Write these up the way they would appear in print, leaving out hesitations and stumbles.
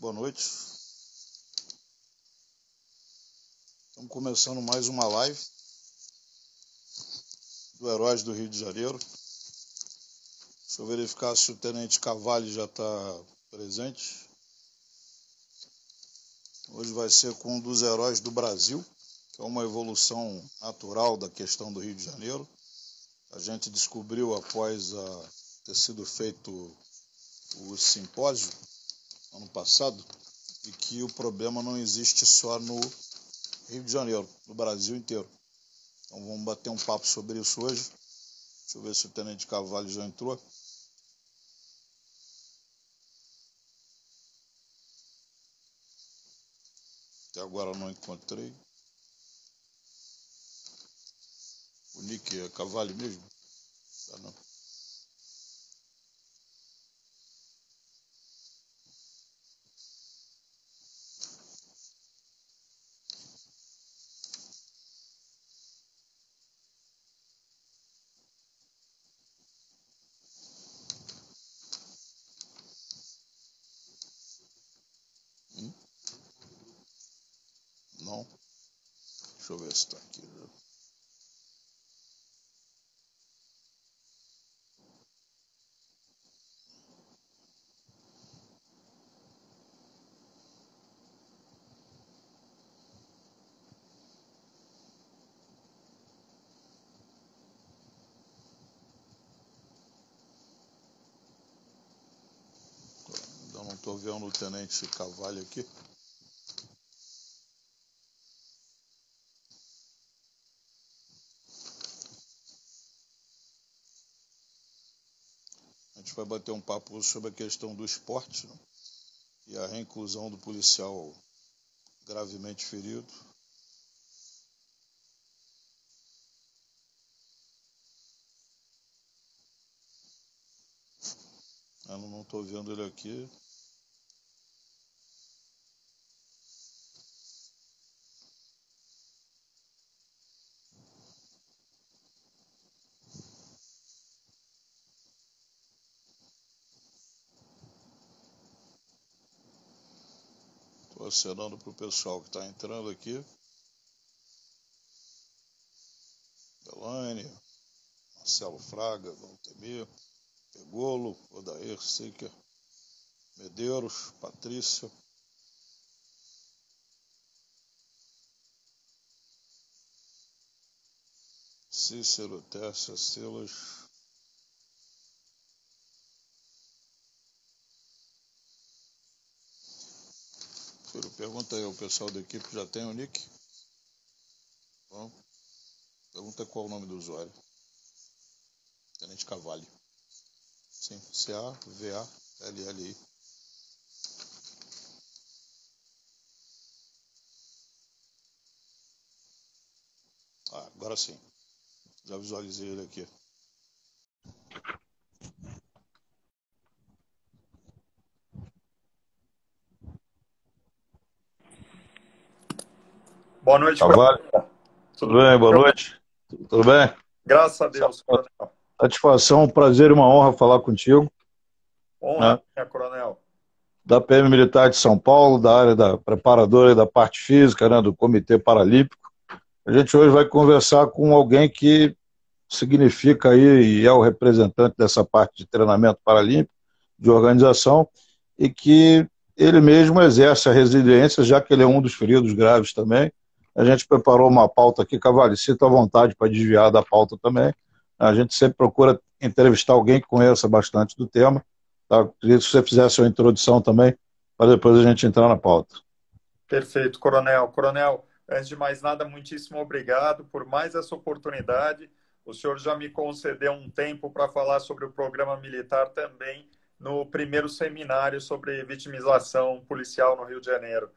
Boa noite. Estamos começando mais uma live do Heróis do Rio de Janeiro. Deixa eu verificar se o Tenente Cavalli já está presente. Hoje vai ser com um dos heróis do Brasil, que é uma evolução natural da questão do Rio de Janeiro. A gente descobriu após ter sido feito o simpósio ano passado, e que o problema não existe só no Rio de Janeiro, no Brasil inteiro. Então vamos bater um papo sobre isso hoje. Deixa eu ver se o Tenente Cavalli já entrou. Até agora não encontrei. O nick é Cavalli mesmo? Tá, não. Não. Deixa eu ver se está aqui. Ainda não estou vendo o Tenente Cavalli aqui. A gente vai bater um papo sobre a questão do esporte, né? E a reinclusão do policial gravemente ferido. Eu não estou vendo ele aqui. Estou acenando para o pessoal que está entrando aqui. Elaine, Marcelo Fraga, Valtemir, Pegolo, Odair, Siquer, Medeiros, Patrícia. Cícero, Tércia, Silas. Filho, pergunta aí ao pessoal da equipe, já tem o nick? Bom, pergunta qual é o nome do usuário. Tenente Cavalli. Sim, C-A-V-A-L-L-I. Agora sim. Já visualizei ele aqui. Boa noite, Cavalli. Tudo bem? Boa noite. Tudo bem? Graças a Deus, coronel. Satisfação, um prazer e uma honra falar contigo. Honra Né? minha, coronel. Da PM Militar de São Paulo, da área da preparadora e da parte física, né, do Comitê Paralímpico. A gente hoje vai conversar com alguém que significa aí e é o representante dessa parte de treinamento paralímpico, de organização, e que ele mesmo exerce a resiliência, já que ele é um dos feridos graves também. A gente preparou uma pauta aqui, Cavalli, sinta à vontade para desviar da pauta também. A gente sempre procura entrevistar alguém que conheça bastante do tema. Tá? Queria que você fizesse uma introdução também, para depois a gente entrar na pauta. Perfeito, coronel. Coronel, antes de mais nada, muitíssimo obrigado por mais essa oportunidade. O senhor já me concedeu um tempo para falar sobre o programa militar também no primeiro seminário sobre vitimização policial no Rio de Janeiro.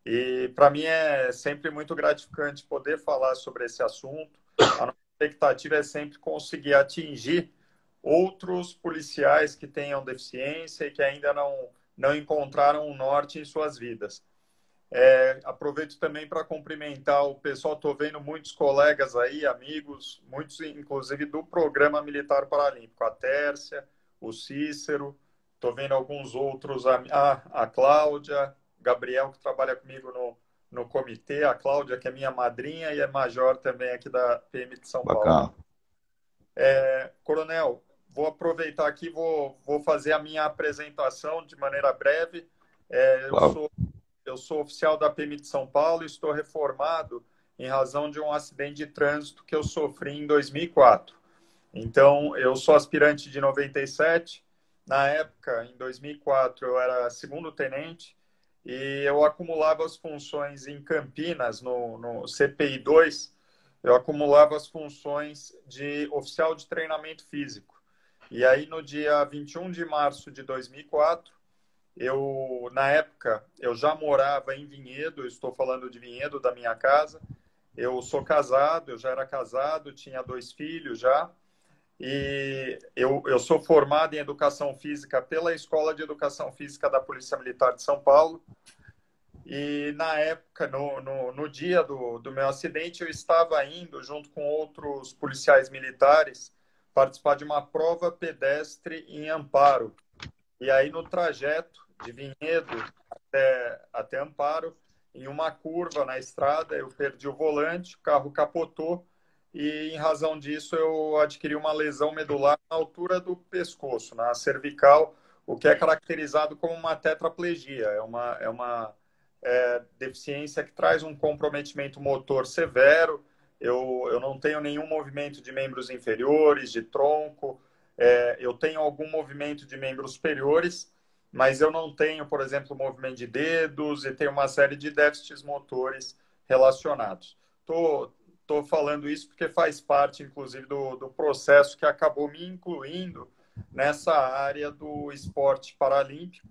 E para mim é sempre muito gratificante poder falar sobre esse assunto. A nossa expectativa é sempre conseguir atingir outros policiais que tenham deficiência e que ainda não encontraram um norte em suas vidas. Aproveito também para cumprimentar o pessoal. Estou vendo muitos colegas aí, amigos, muitos inclusive do Programa Militar Paralímpico, a Tércia, o Cícero, Estou vendo alguns outros, a Cláudia, Gabriel, que trabalha comigo no comitê, a Cláudia, que é minha madrinha e é major também aqui da PM de São Paulo. Bacana. Coronel, vou aproveitar aqui, vou fazer a minha apresentação de maneira breve. Claro. Eu sou oficial da PM de São Paulo e estou reformado em razão de um acidente de trânsito que eu sofri em 2004. Então, eu sou aspirante de 97. Na época, em 2004, eu era segundo tenente e eu acumulava as funções em Campinas, no CPI 2, eu acumulava as funções de oficial de treinamento físico. E aí, no dia 21 de março de 2004, na época, eu já morava em Vinhedo, eu estou falando de Vinhedo, da minha casa. Eu sou casado, eu já era casado, tinha 2 filhos já. E eu sou formado em Educação Física pela Escola de Educação Física da Polícia Militar de São Paulo. E na época, no dia do meu acidente, eu estava indo, junto com outros policiais militares, participar de uma prova pedestre em Amparo. E aí, no trajeto de Vinhedo até Amparo, em uma curva na estrada, eu perdi o volante, o carro capotou e, em razão disso, eu adquiri uma lesão medular na altura do pescoço, na cervical, o que é caracterizado como uma tetraplegia. É uma deficiência que traz um comprometimento motor severo. Eu não tenho nenhum movimento de membros inferiores, de tronco. Eu tenho algum movimento de membros superiores, mas eu não tenho, por exemplo, movimento de dedos e tenho uma série de déficits motores relacionados. Estou falando isso porque faz parte, inclusive, do processo que acabou me incluindo nessa área do esporte paralímpico.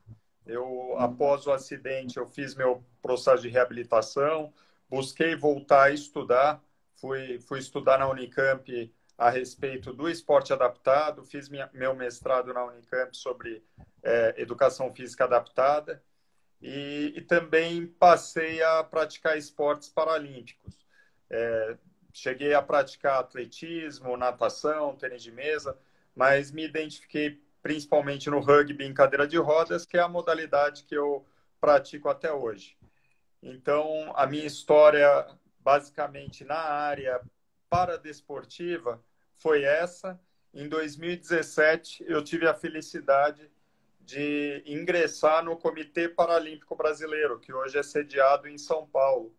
Após o acidente, eu fiz meu processo de reabilitação, busquei voltar a estudar, fui estudar na Unicamp a respeito do esporte adaptado, fiz meu mestrado na Unicamp sobre educação física adaptada e também passei a praticar esportes paralímpicos. Cheguei a praticar atletismo, natação, tênis de mesa, mas me identifiquei principalmente no rugby em cadeira de rodas, que é a modalidade que eu pratico até hoje. Então, a minha história, basicamente, na área paradesportiva, foi essa. Em 2017, eu tive a felicidade de ingressar no Comitê Paralímpico Brasileiro, que hoje é sediado em São Paulo.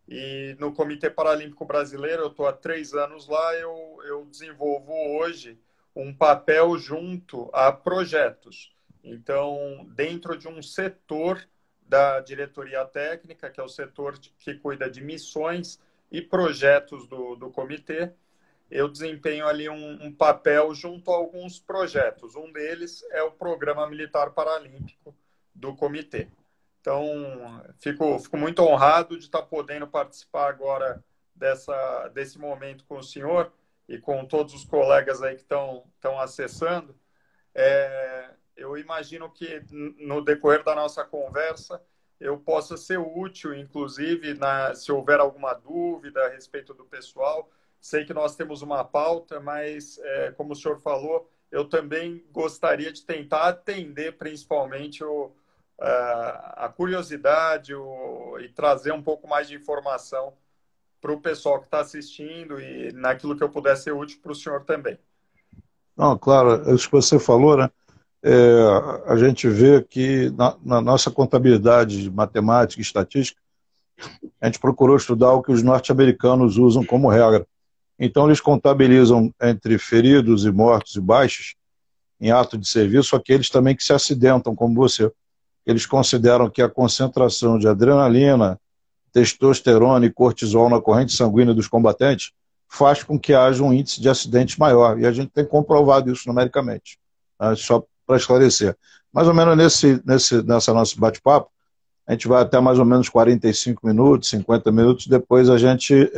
E no Comitê Paralímpico Brasileiro, eu estou há 3 anos lá, eu desenvolvo hoje um papel junto a projetos. Então, dentro de um setor da diretoria técnica, que é o setor que cuida de missões e projetos do comitê, eu desempenho ali um papel junto a alguns projetos. Um deles é o Programa Militar Paralímpico do comitê. Então, fico muito honrado de estar podendo participar agora desse momento com o senhor e com todos os colegas aí que estão acessando. Eu imagino que no decorrer da nossa conversa eu possa ser útil, inclusive, se houver alguma dúvida a respeito do pessoal. Sei que nós temos uma pauta, mas, como o senhor falou, eu também gostaria de tentar atender principalmente a curiosidade e trazer um pouco mais de informação para o pessoal que está assistindo e naquilo que eu puder ser útil para o senhor também. Não, claro, isso que você falou, né? A gente vê que na nossa contabilidade de matemática e estatística, a gente procurou estudar o que os norte-americanos usam como regra. Então, eles contabilizam entre feridos e mortos e baixos em ato de serviço aqueles também que se acidentam, como você. Eles consideram que a concentração de adrenalina, testosterona e cortisol na corrente sanguínea dos combatentes faz com que haja um índice de acidentes maior. E a gente tem comprovado isso numericamente. Só para esclarecer. Mais ou menos nessa nosso bate-papo, a gente vai até mais ou menos 45 minutos, 50 minutos, depois a gente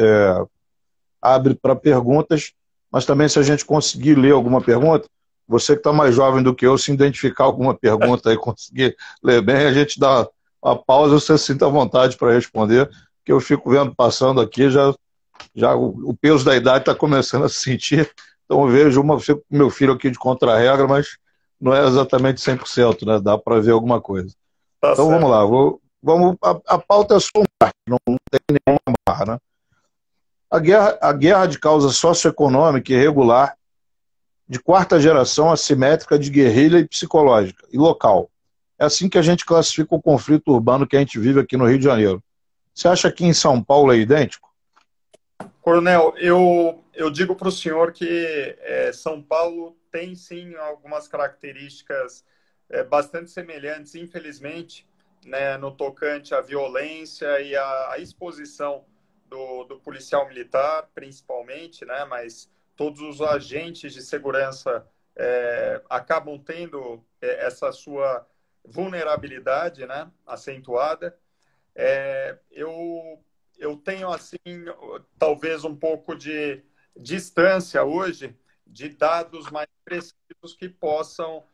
abre para perguntas, mas também se a gente conseguir ler alguma pergunta, você que está mais jovem do que eu, se identificar alguma pergunta e conseguir ler bem, a gente dá uma pausa, você sinta à vontade para responder, que eu fico vendo passando aqui, já o peso da idade está começando a se sentir, então eu vejo fico com meu filho aqui de contra-regra, mas não é exatamente 100%, né? Dá para ver alguma coisa. Tá Então vamos certo. lá, a pauta é só um parte, não tem nenhuma barra, né? A guerra de causa socioeconômica e irregular, de quarta geração, assimétrica, de guerrilha e psicológica, e local. É assim que a gente classifica o conflito urbano que a gente vive aqui no Rio de Janeiro. Você acha que em São Paulo é idêntico? Coronel, eu digo para o senhor que São Paulo tem sim algumas características bastante semelhantes, infelizmente, né, no tocante à violência e à exposição do policial militar, principalmente, né, mas todos os agentes de segurança acabam tendo essa sua vulnerabilidade, né, acentuada. Eu tenho, assim, talvez um pouco de distância hoje de dados mais precisos que possam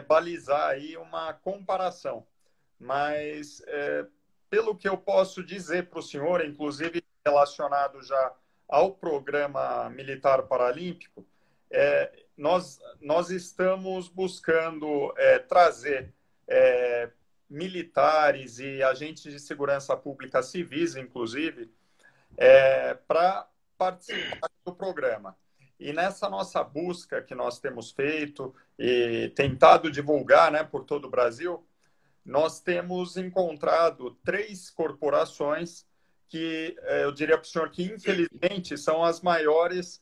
balizar aí uma comparação. Mas, pelo que eu posso dizer para o senhor, inclusive relacionado já ao programa militar paralímpico, nós estamos buscando trazer militares e agentes de segurança pública civis, inclusive, para participar do programa. E nessa nossa busca que nós temos feito e tentado divulgar, né, por todo o Brasil, nós temos encontrado 3 corporações que eu diria para o senhor que, infelizmente, são as maiores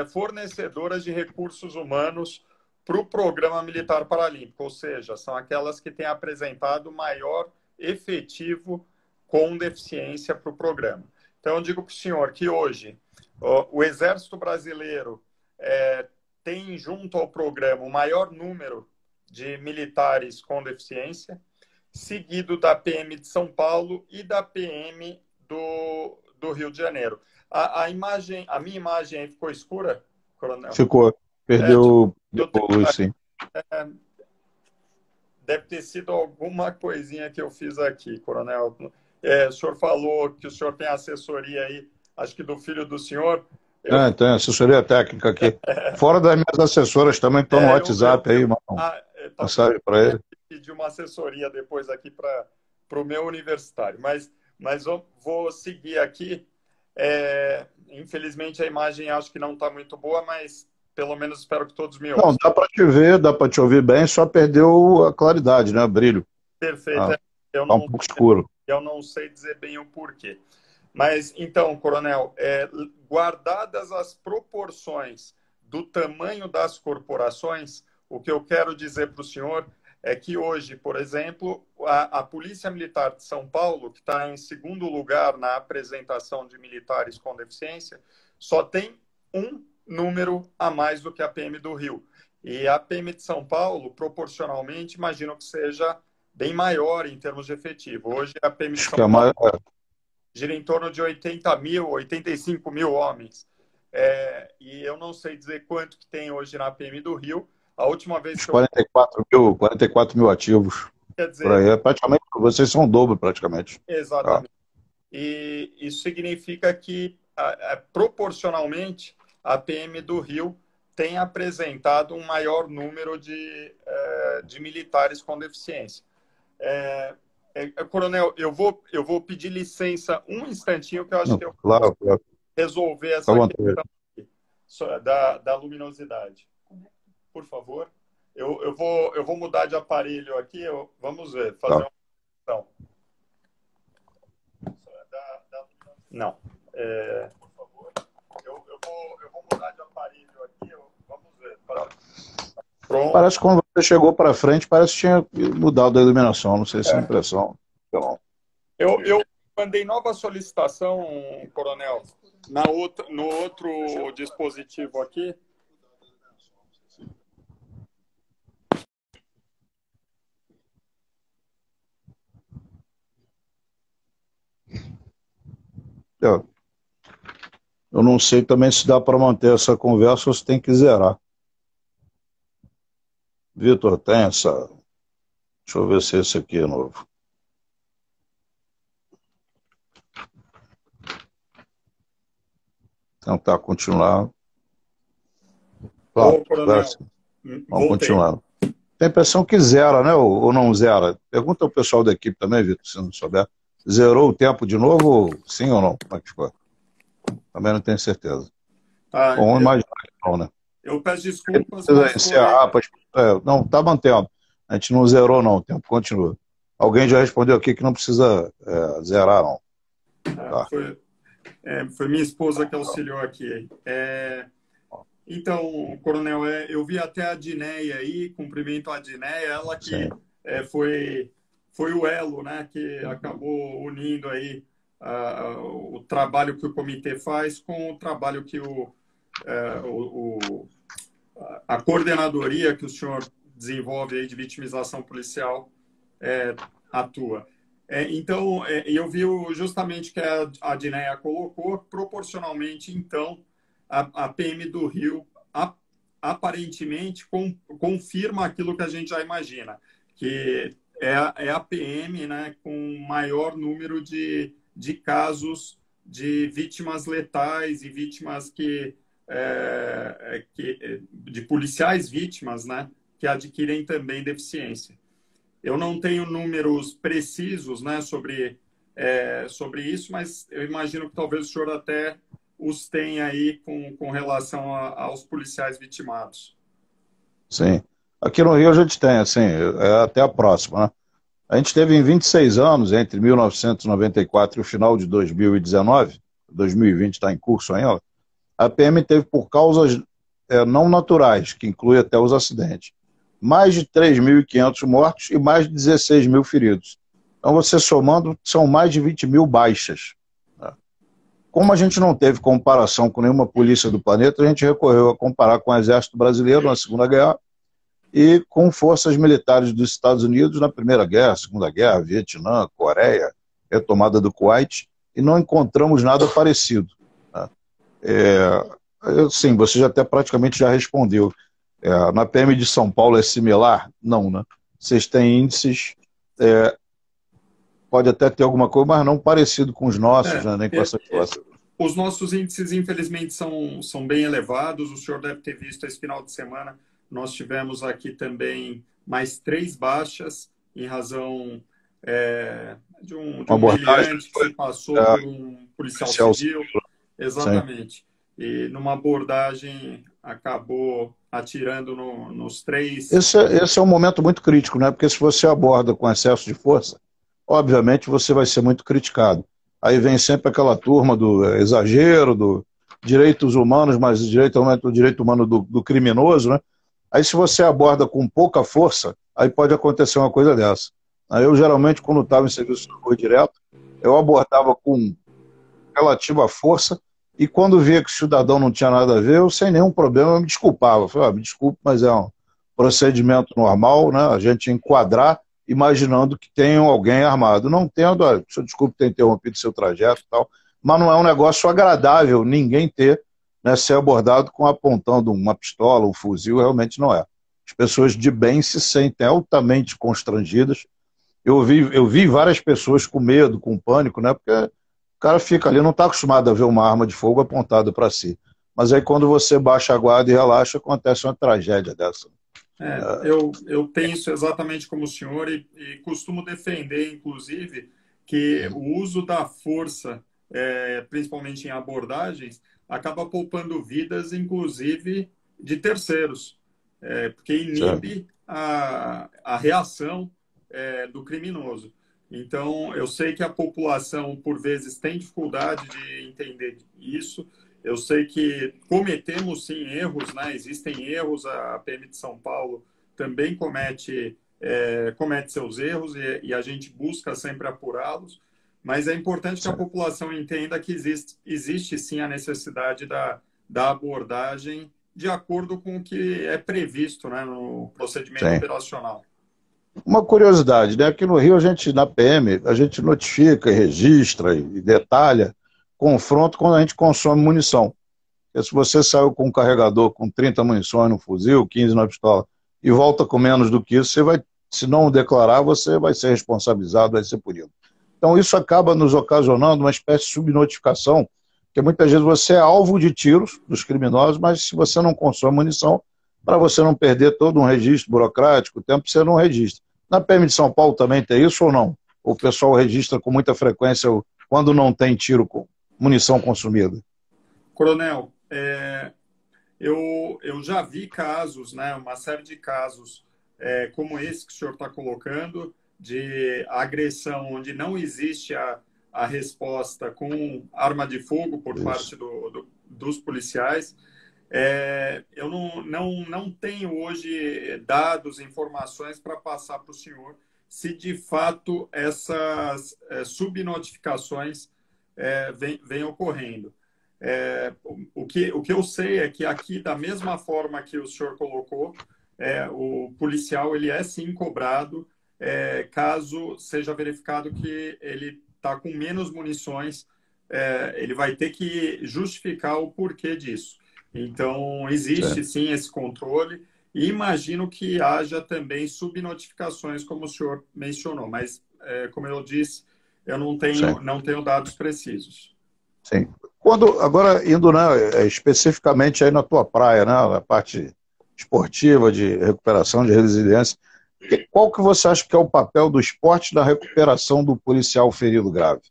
fornecedoras de recursos humanos para o Programa Militar Paralímpico, ou seja, são aquelas que têm apresentado maior efetivo com deficiência para o programa. Então, eu digo para o senhor que hoje o Exército Brasileiro tem, junto ao programa, o maior número de militares com deficiência, seguido da PM de São Paulo e da PM do Rio de Janeiro. A minha imagem aí ficou escura, coronel? Ficou. Perdeu a luz, sim. Deve ter sido alguma coisinha que eu fiz aqui, coronel. O senhor falou que o senhor tem assessoria aí, acho que do filho do senhor. Tem assessoria técnica aqui. Fora das minhas assessoras também estão no WhatsApp aí, mensagem para ele. Pedir uma assessoria depois aqui para o meu universitário. Mas eu vou seguir aqui. Infelizmente a imagem acho que não está muito boa, mas pelo menos espero que todos me ouçam. Não, dá para te ver, dá para te ouvir bem, só perdeu a claridade, né? O brilho. Perfeito. Tá um pouco escuro. Eu não sei dizer bem o porquê. Mas, então, coronel, guardadas as proporções do tamanho das corporações, o que eu quero dizer para o senhor é que hoje, por exemplo, a Polícia Militar de São Paulo, que está em segundo lugar na apresentação de militares com deficiência, só tem um número a mais do que a PM do Rio. E a PM de São Paulo, proporcionalmente, imagino que seja bem maior em termos de efetivo. Hoje a PM de São Paulo gira em torno de 80 mil, 85 mil homens. E eu não sei dizer quanto que tem hoje na PM do Rio. A última vez que 44 mil ativos. Quer dizer, praticamente, vocês são o dobro, praticamente. Exatamente. E isso significa que, proporcionalmente, a PM do Rio tem apresentado um maior número de militares com deficiência. Coronel, eu vou pedir licença um instantinho, que eu acho que eu claro. resolver essa questão aqui, da luminosidade. Por favor. Eu vou mudar de aparelho aqui, vamos ver, fazer uma questão. Não. Por favor. Eu vou mudar de aparelho aqui, vamos ver. Pronto. Parece que quando você chegou para frente, parece que tinha mudado a iluminação, não sei se é impressão. Então... Eu mandei nova solicitação, coronel, no outro dispositivo aqui. Eu não sei também se dá para manter essa conversa ou se tem que zerar. Vitor, tem essa... Deixa eu ver se esse aqui é novo. Tentar continuar. Ô, coronel, vamos continuar. tem a impressão que zera, né? Ou não zera. Pergunta ao pessoal da equipe também, Vitor, se não souber. Zerou o tempo de novo, sim ou não? Como é que ficou? Também não tenho certeza. Ah, Bom, vamos imaginar que não, né? eu peço desculpas, Precisa mas encerrar, não, tá mantendo. A gente não zerou, não, o tempo continua. Alguém já respondeu aqui que não precisa zerar, não. Tá. Foi minha esposa que auxiliou aqui. Então, Coronel, eu vi até a Dineia aí, cumprimento a Dineia, ela que foi o elo, né, que acabou unindo aí o trabalho que o comitê faz com o trabalho que a coordenadoria que o senhor desenvolve aí de vitimização policial atua. Então, eu vi justamente que a Dineia colocou, proporcionalmente, então, a PM do Rio aparentemente confirma aquilo que a gente já imagina, que é a PM, né, com maior número de casos de vítimas letais e vítimas de policiais vítimas, né, que adquirem também deficiência. Eu não tenho números precisos, né, sobre isso, mas eu imagino que talvez o senhor até os tenha aí com relação aos policiais vitimados. Sim. Aqui no Rio a gente tem, assim, até a próxima, né? A gente teve em 26 anos, entre 1994 e o final de 2019, 2020 está em curso ainda, a PM teve por causas não naturais, que inclui até os acidentes, mais de 3.500 mortos e mais de 16 mil feridos. Então, você somando, são mais de 20 mil baixas. Como a gente não teve comparação com nenhuma polícia do planeta, a gente recorreu a comparar com o Exército Brasileiro na Segunda Guerra e com forças militares dos Estados Unidos na Primeira Guerra, Segunda Guerra, Vietnã, Coreia, retomada do Kuwait, e não encontramos nada parecido. Sim, você já até praticamente já respondeu. Na PM de São Paulo é similar? Não, né? Vocês têm índices, pode até ter alguma coisa, mas não parecido com os nossos, né? Nem com essa situação. Os nossos índices, infelizmente, são bem elevados. O senhor deve ter visto esse final de semana. Nós tivemos aqui também mais 3 baixas em razão de um meliante que se passou por um policial civil. Exatamente. Sim. E numa abordagem acabou atirando nos 3. Esse é um momento muito crítico, né? Porque se você aborda com excesso de força, obviamente você vai ser muito criticado. Aí vem sempre aquela turma do exagero, do direitos humanos, mas o direito humano do criminoso, né? Aí se você aborda com pouca força, aí pode acontecer uma coisa dessa. Aí eu geralmente, quando estava em serviço de socorro direto, eu abordava com relativa força, e quando via que o cidadão não tinha nada a ver, eu sem nenhum problema eu me desculpava. Eu falei, me desculpe, mas é um procedimento normal, né? A gente enquadrar imaginando que tem alguém armado. Não tendo, desculpe ter interrompido seu trajeto e tal, mas não é um negócio agradável ninguém ter, né, ser abordado apontando uma pistola, um fuzil, realmente não é. As pessoas de bem se sentem altamente constrangidas. Eu vi várias pessoas com medo, com pânico, né, porque o cara fica ali, não está acostumado a ver uma arma de fogo apontada para si. Mas aí quando você baixa a guarda e relaxa, acontece uma tragédia dessa. Eu penso exatamente como o senhor e costumo defender, inclusive, que o uso da força, principalmente em abordagens, acaba poupando vidas, inclusive, de terceiros, porque inibe a reação do criminoso. Então, eu sei que a população, por vezes, tem dificuldade de entender isso. Eu sei que cometemos, sim, erros, né? Existem erros, a PM de São Paulo também comete seus erros e a gente busca sempre apurá-los, mas é importante que a população entenda que existe sim, a necessidade da abordagem de acordo com o que é previsto, né, no procedimento operacional. Uma curiosidade, né? Aqui no Rio, na PM, a gente notifica, registra e detalha confronto quando a gente consome munição. Porque se você saiu com um carregador com 30 munições no fuzil, 15 na pistola, e volta com menos do que isso, se não declarar, você vai ser responsabilizado, vai ser punido. Então isso acaba nos ocasionando uma espécie de subnotificação, porque muitas vezes você é alvo de tiros dos criminosos, mas se você não consome munição, para você não perder todo um registro burocrático, o tempo você não registra. Na PM de São Paulo também tem isso ou não? O pessoal registra com muita frequência quando não tem tiro com munição consumida? Coronel, eu já vi casos, né, uma série de casos como esse que o senhor está colocando, de agressão onde não existe a resposta com arma de fogo por parte dos policiais. Eu não tenho hoje dados, informações para passar para o senhor se de fato essas subnotificações vêm ocorrendo. O que eu sei é que aqui, da mesma forma que o senhor colocou, o policial ele é sim cobrado caso seja verificado que ele está com menos munições, ele vai ter que justificar o porquê disso. Então, existe sim esse controle e imagino que haja também subnotificações, como o senhor mencionou, mas, como eu disse, eu não tenho dados precisos. Sim. Agora, indo, né, especificamente aí na tua praia, né, na parte esportiva, de recuperação, de resiliência, qual que você acha que é o papel do esporte na recuperação do policial ferido grave?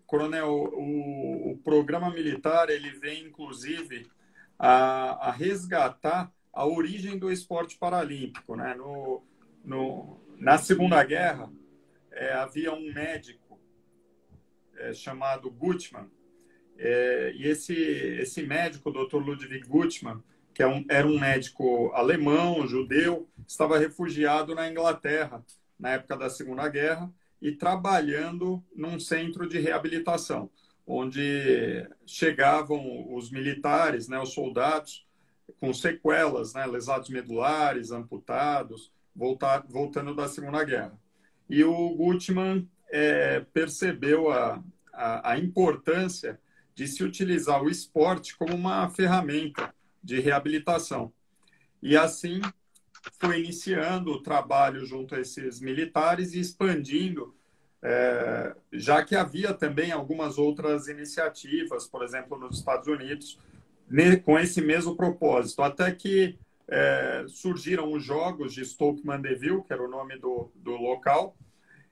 Coronel, o programa militar ele vem, inclusive, a resgatar a origem do esporte paralímpico, né? Na Segunda Guerra, havia um médico chamado Gutmann, e esse médico, o Dr. Ludwig Gutmann, que era um médico alemão, judeu, estava refugiado na Inglaterra na época da Segunda Guerra e trabalhando num centro de reabilitação, onde chegavam os militares, né, os soldados, com sequelas, né, lesados medulares, amputados, voltando da Segunda Guerra. E o Gutmann percebeu a importância de se utilizar o esporte como uma ferramenta de reabilitação. E assim foi iniciando o trabalho junto a esses militares e expandindo, já que havia também algumas outras iniciativas, por exemplo, nos Estados Unidos, com esse mesmo propósito, até que surgiram os Jogos de Stoke Mandeville, que era o nome do local,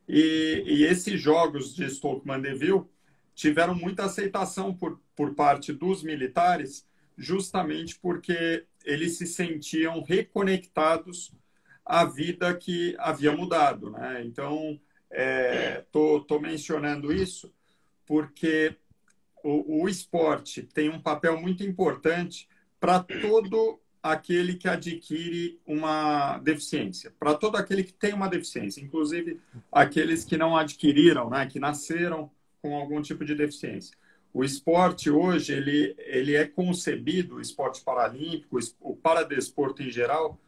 e esses Jogos de Stoke Mandeville tiveram muita aceitação por parte dos militares, justamente porque eles se sentiam reconectados à vida que havia mudado, né? Então, tô mencionando isso porque o esporte tem um papel muito importante para todo aquele que adquire uma deficiência, para todo aquele que tem uma deficiência, inclusive aqueles que não adquiriram, né, que nasceram com algum tipo de deficiência. O esporte hoje, ele é concebido, o esporte paralímpico, o paradesporto em geral,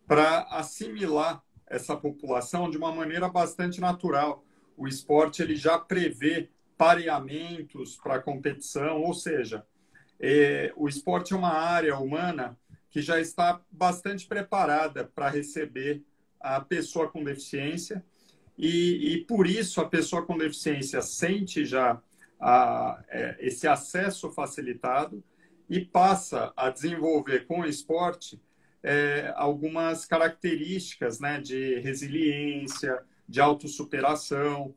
para assimilar essa população de uma maneira bastante natural. O esporte ele já prevê pareamentos para competição, ou seja, o esporte é uma área humana que já está bastante preparada para receber a pessoa com deficiência e por isso a pessoa com deficiência sente já esse acesso facilitado e passa a desenvolver com o esporte algumas características, né, de resiliência, de autossuperação,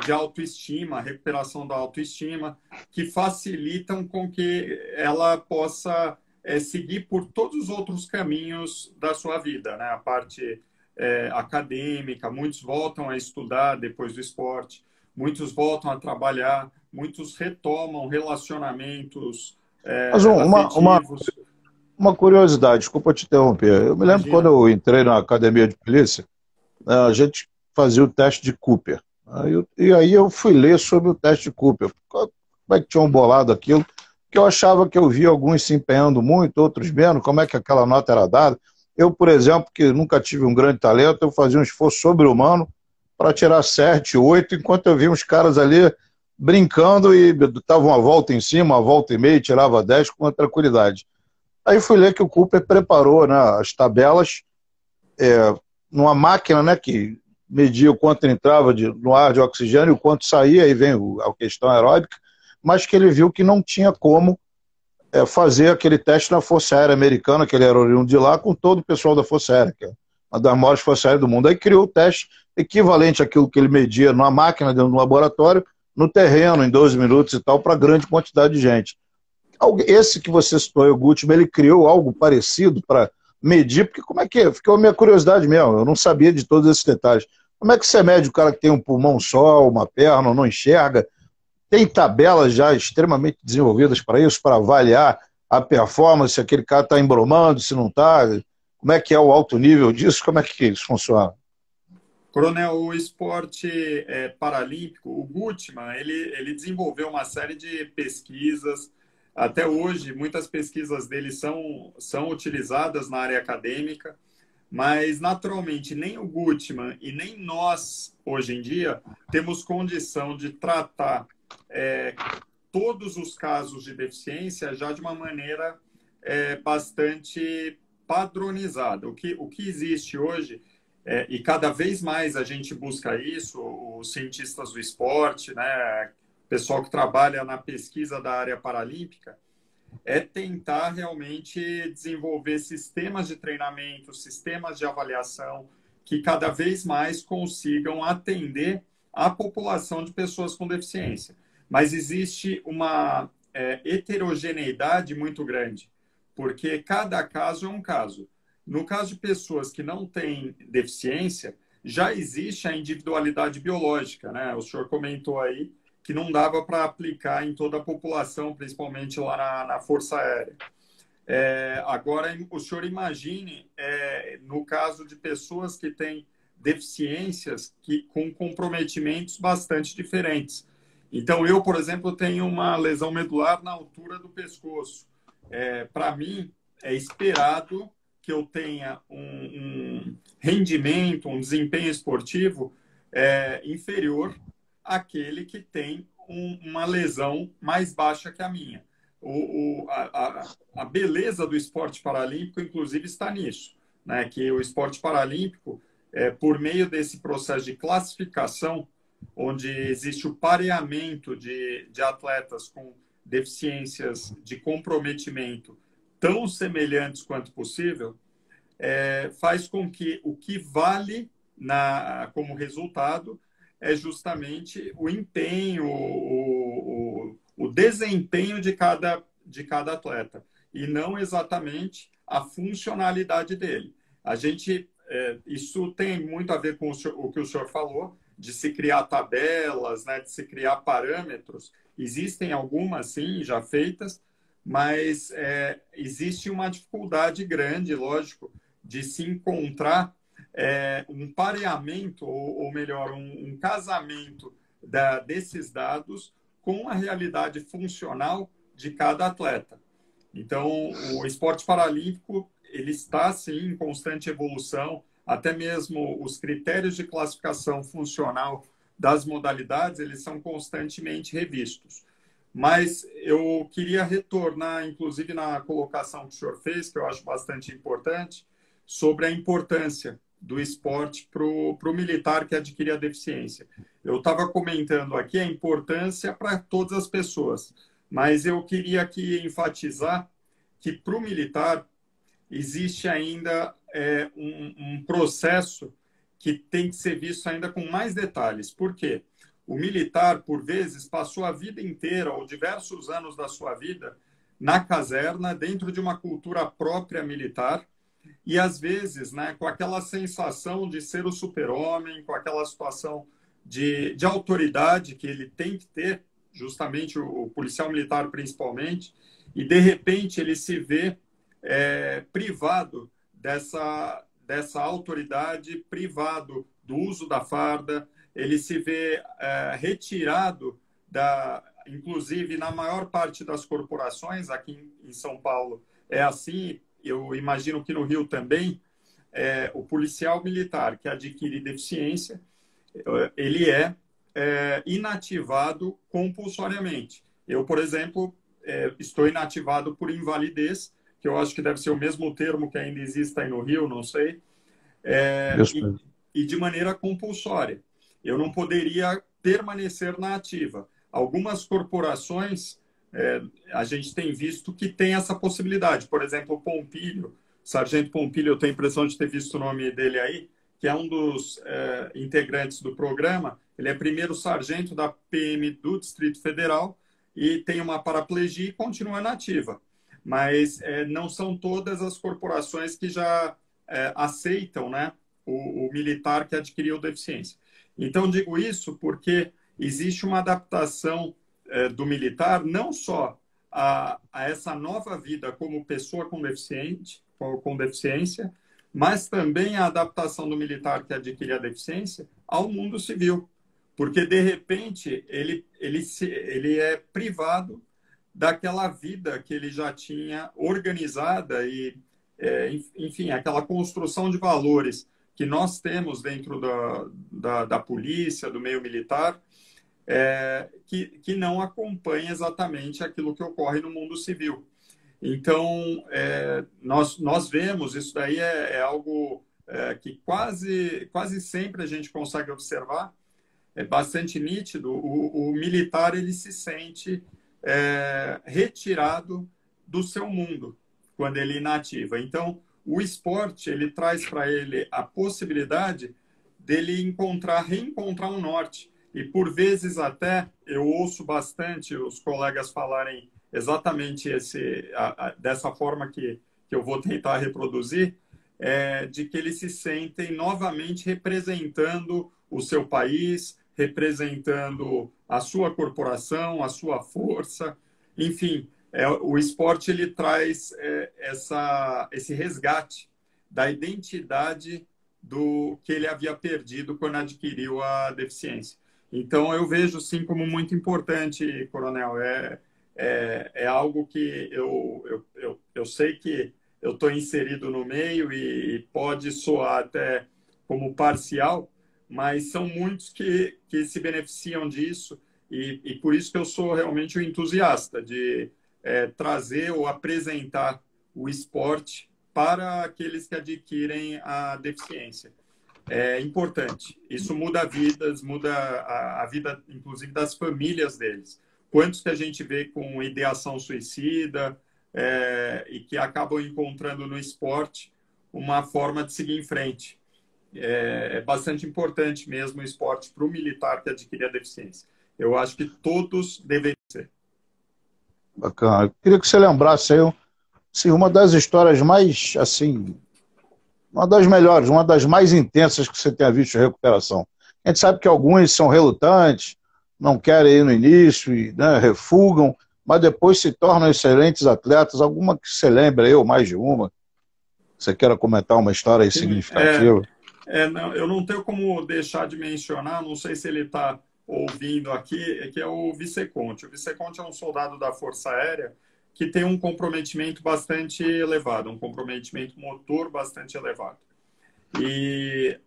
de autoestima, recuperação da autoestima, que facilitam com que ela possa seguir por todos os outros caminhos da sua vida, né? A parte acadêmica, muitos voltam a estudar depois do esporte, muitos voltam a trabalhar, muitos retomam relacionamentos afetivos. Uma curiosidade, desculpa te interromper. Eu me lembro quando eu entrei na academia de polícia, a gente fazia o teste de Cooper. E aí eu fui ler sobre o teste de Cooper. Como é que tinham bolado aquilo? Que eu achava que eu via alguns se empenhando muito, outros menos, como é que aquela nota era dada. Eu, por exemplo, que nunca tive um grande talento, eu fazia um esforço sobre-humano para tirar 7, 8, enquanto eu via uns caras ali brincando e dava uma volta em cima, uma volta e meia, tirava 10 com tranquilidade. Aí fui ler que o Cooper preparou, né, as tabelas numa máquina, né, que media o quanto entrava no ar de oxigênio e o quanto saía, aí vem a questão aeróbica, mas que ele viu que não tinha como fazer aquele teste na Força Aérea Americana, que ele era oriundo de lá, com todo o pessoal da Força Aérea, que é uma das maiores forças aéreas do mundo. Aí criou o teste equivalente àquilo que ele media numa máquina dentro do laboratório, no terreno, em 12 minutos e tal, para grande quantidade de gente. Esse que você citou, o Gutmann, ele criou algo parecido para medir, porque como é que é? Ficou a minha curiosidade mesmo, eu não sabia de todos esses detalhes. Como é que você mede o cara que tem um pulmão só, uma perna, não enxerga? Tem tabelas já extremamente desenvolvidas para isso, para avaliar a performance, se aquele cara está embromando, se não está? Como é que é o alto nível disso? Como é que isso funciona? Coronel, o esporte paralímpico, o Gutmann, ele desenvolveu uma série de pesquisas. Até hoje, muitas pesquisas dele são utilizadas na área acadêmica, mas, naturalmente, nem o Gutmann e nem nós, hoje em dia, temos condição de tratar todos os casos de deficiência já de uma maneira bastante padronizada. O que existe hoje, e cada vez mais a gente busca isso, os cientistas do esporte, né, pessoal que trabalha na pesquisa da área paralímpica, é tentar realmente desenvolver sistemas de treinamento, sistemas de avaliação que cada vez mais consigam atender a população de pessoas com deficiência. Mas existe uma heterogeneidade muito grande, porque cada caso é um caso. No caso de pessoas que não têm deficiência, já existe a individualidade biológica, né? O senhor comentou aí que não dava para aplicar em toda a população, principalmente lá na Força Aérea. Agora, o senhor imagine, no caso de pessoas que têm deficiências com comprometimentos bastante diferentes. Então, eu, por exemplo, tenho uma lesão medular na altura do pescoço. Para mim, é esperado que eu tenha um rendimento, um desempenho esportivo inferior àquele que tem uma lesão mais baixa que a minha. A beleza do esporte paralímpico, inclusive, está nisso, né? Que o esporte paralímpico, por meio desse processo de classificação, onde existe o pareamento de atletas com deficiências de comprometimento tão semelhantes quanto possível, faz com que o que vale como resultado é justamente o empenho, o desempenho de cada atleta, e não exatamente a funcionalidade dele. Isso tem muito a ver com o que o senhor falou, de se criar tabelas, né, de se criar parâmetros. Existem algumas, sim, já feitas, mas existe uma dificuldade grande, lógico, de se encontrar um pareamento, ou melhor, um casamento desses dados com a realidade funcional de cada atleta. Então, o esporte paralímpico ele está, sim, em constante evolução, até mesmo os critérios de classificação funcional das modalidades, eles são constantemente revistos. Mas eu queria retornar, inclusive, na colocação que o senhor fez, que eu acho bastante importante, sobre a importância do esporte para o militar que adquire a deficiência. Eu estava comentando aqui a importância para todas as pessoas, mas eu queria aqui enfatizar que para o militar existe ainda um processo que tem que ser visto ainda com mais detalhes. Por quê? O militar, por vezes, passou a vida inteira, ou diversos anos da sua vida, na caserna, dentro de uma cultura própria militar, e às vezes, né, com aquela sensação de ser o super-homem, com aquela situação de autoridade que ele tem que ter, justamente o policial militar principalmente, e de repente ele se vê privado dessa autoridade, privado do uso da farda, ele se vê retirado inclusive na maior parte das corporações, aqui em São Paulo é assim, eu imagino que no Rio também, o policial militar que adquire deficiência, ele inativado compulsoriamente. Eu, por exemplo, estou inativado por invalidez, que eu acho que deve ser o mesmo termo que ainda existe aí no Rio, não sei, e de maneira compulsória. Eu não poderia permanecer na ativa. Algumas corporações a gente tem visto que tem essa possibilidade. Por exemplo, o Pompílio, Sargento Pompílio, eu tenho a impressão de ter visto o nome dele aí, que é um dos integrantes do programa. Ele é primeiro sargento da PM do Distrito Federal e tem uma paraplegia e continua nativa. Mas não são todas as corporações que já aceitam, né, o militar que adquiriu deficiência. Então, digo isso porque existe uma adaptação do militar não só a essa nova vida como pessoa com deficiência, mas também a adaptação do militar que adquire a deficiência ao mundo civil. Porque, de repente, ele é privado daquela vida que ele já tinha organizada e, enfim, aquela construção de valores que nós temos dentro da polícia, do meio militar, que não acompanha exatamente aquilo que ocorre no mundo civil. Então, nós vemos, isso daí é algo que quase sempre a gente consegue observar, é bastante nítido, o militar ele se sente retirado do seu mundo quando ele inativa. Então, o esporte ele traz para ele a possibilidade dele reencontrar um norte. E por vezes até eu ouço bastante os colegas falarem exatamente dessa forma que eu vou tentar reproduzir, de que eles se sentem novamente representando o seu país, representando a sua corporação, a sua força, enfim, o esporte ele traz esse resgate da identidade do que ele havia perdido quando adquiriu a deficiência. Então, eu vejo, sim, como muito importante, Coronel. É algo que eu sei que eu estou inserido no meio e pode soar até como parcial, mas são muitos que se beneficiam disso e por isso que eu sou realmente um entusiasta de trazer ou apresentar o esporte para aqueles que adquirem a deficiência. É importante. Isso muda vidas, muda a vida, inclusive, das famílias deles. Quantos que a gente vê com ideação suicida e que acabam encontrando no esporte uma forma de seguir em frente. É bastante importante mesmo o esporte para o militar que adquire a deficiência. Eu acho que todos devem ser. Bacana. Eu queria que você lembrasse aí, assim, uma das histórias mais, assim, uma das melhores, uma das mais intensas que você tenha visto de recuperação. A gente sabe que alguns são relutantes, não querem ir no início, e, né, refugam, mas depois se tornam excelentes atletas. Alguma que você lembra, ou mais de uma, você queira comentar uma história aí significativa? Não, eu não tenho como deixar de mencionar, não sei se ele está ouvindo aqui, que é o Viceconte. O Viceconte é um soldado da Força Aérea que tem um comprometimento bastante elevado, um comprometimento motor bastante elevado. E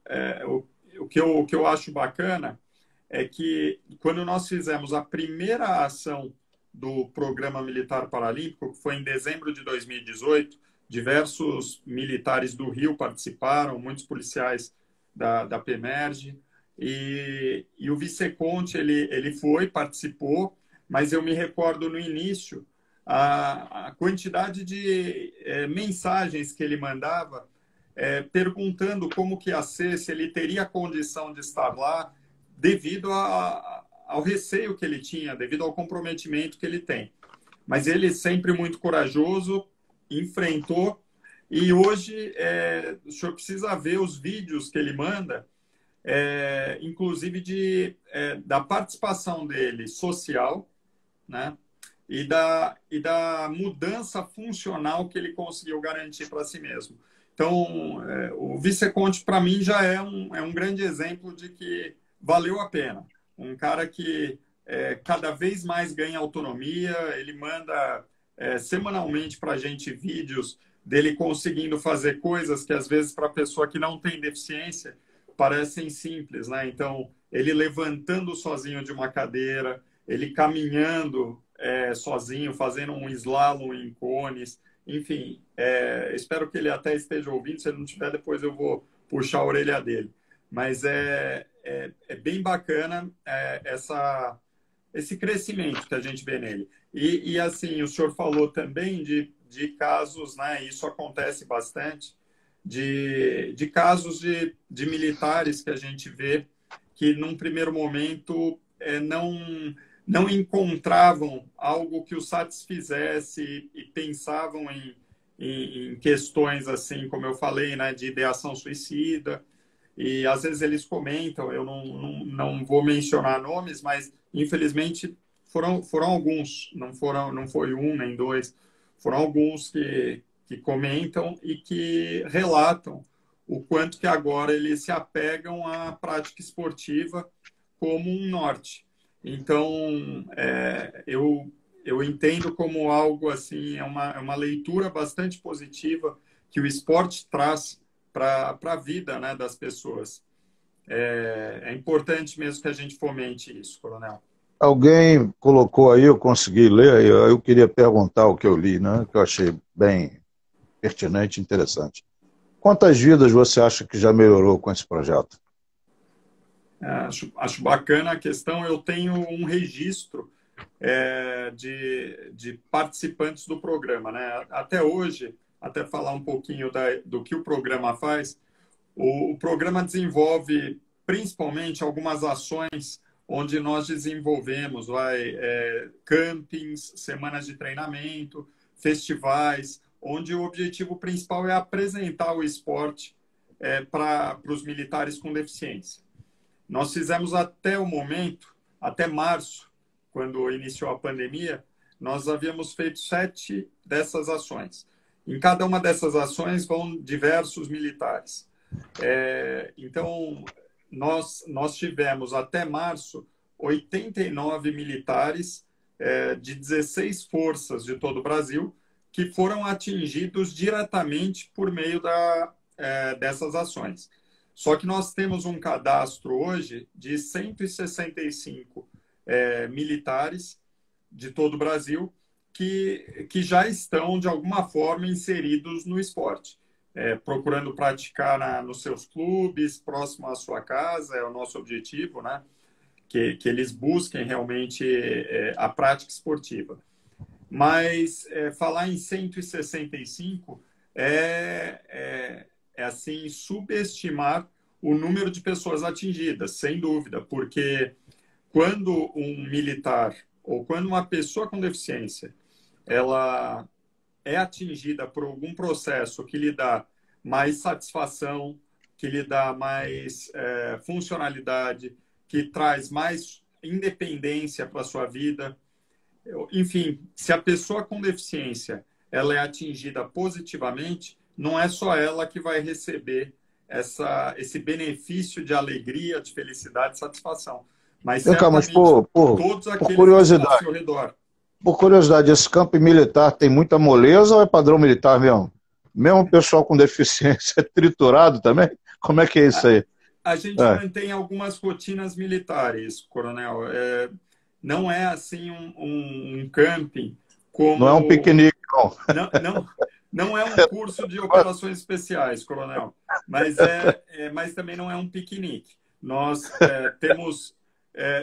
o que eu acho bacana é que quando nós fizemos a primeira ação do Programa Militar Paralímpico, que foi em dezembro de 2018, diversos militares do Rio participaram, muitos policiais da PEMERG, e o Viceconte ele participou, mas eu me recordo no início a quantidade de mensagens que ele mandava perguntando como que ia ser, se ele teria condição de estar lá, devido ao receio que ele tinha, devido ao comprometimento que ele tem. Mas ele sempre muito corajoso, enfrentou, e hoje o senhor precisa ver os vídeos que ele manda, inclusive da participação dele social, né? E da mudança funcional que ele conseguiu garantir para si mesmo. Então, o Viceconte, para mim, já é um grande exemplo de que valeu a pena. Um cara que cada vez mais ganha autonomia, ele manda semanalmente para a gente vídeos dele conseguindo fazer coisas que, às vezes, para a pessoa que não tem deficiência, parecem simples, né? Então, ele levantando sozinho de uma cadeira, ele caminhando sozinho, fazendo um slalom em cones, enfim, espero que ele até esteja ouvindo, se ele não estiver, depois eu vou puxar a orelha dele. Mas é bem bacana esse crescimento que a gente vê nele. E assim, o senhor falou também de casos, né? Isso acontece bastante, de casos de militares que a gente vê que, num primeiro momento, não encontravam algo que os satisfizesse e pensavam em questões, assim, como eu falei, né, de ideação suicida. E às vezes eles comentam, eu não vou mencionar nomes, mas infelizmente foram alguns, não foi um nem dois, foram alguns que comentam e que relatam o quanto que agora eles se apegam à prática esportiva como um norte. Então, eu entendo como algo assim, é uma leitura bastante positiva que o esporte traz para a vida, né, das pessoas. É importante mesmo que a gente fomente isso, Coronel. Alguém colocou aí, eu consegui ler, e eu queria perguntar o que eu li, né? Que eu achei bem pertinente e interessante. Quantas vidas você acha que já melhorou com esse projeto? Acho bacana a questão. Eu tenho um registro de participantes do programa, né? Até hoje, até falar um pouquinho do que o programa faz, o programa desenvolve principalmente algumas ações onde nós desenvolvemos campings, semanas de treinamento, festivais, onde o objetivo principal é apresentar o esporte para os militares com deficiência. Nós fizemos até o momento, até março, quando iniciou a pandemia, nós havíamos feito 7 dessas ações. Em cada uma dessas ações vão diversos militares. Então, nós tivemos até março 89 militares de 16 forças de todo o Brasil que foram atingidos diretamente por meio dessas ações. Só que nós temos um cadastro hoje de 165 militares de todo o Brasil que já estão, de alguma forma, inseridos no esporte. Procurando praticar nos seus clubes, próximo à sua casa, é o nosso objetivo, né? Que eles busquem realmente a prática esportiva. Mas falar em 165 assim, subestimar o número de pessoas atingidas, sem dúvida, porque quando um militar ou quando uma pessoa com deficiência ela é atingida por algum processo que lhe dá mais satisfação, que lhe dá mais funcionalidade, que traz mais independência para a sua vida. Enfim, se a pessoa com deficiência ela é atingida positivamente, não é só ela que vai receber esse benefício de alegria, de felicidade, de satisfação, mas Vem cá, mas certamente todos por aqueles que estão ao curiosidade, seu redor. por curiosidade, esse campo militar tem muita moleza ou é padrão militar mesmo? Mesmo o pessoal com deficiência é triturado também? Como é que é isso aí? A gente mantém algumas rotinas militares, Coronel. Não é assim um camping como... Não é um piquenique, não. Não é um curso de operações especiais, Coronel, mas também não é um piquenique. Nós temos,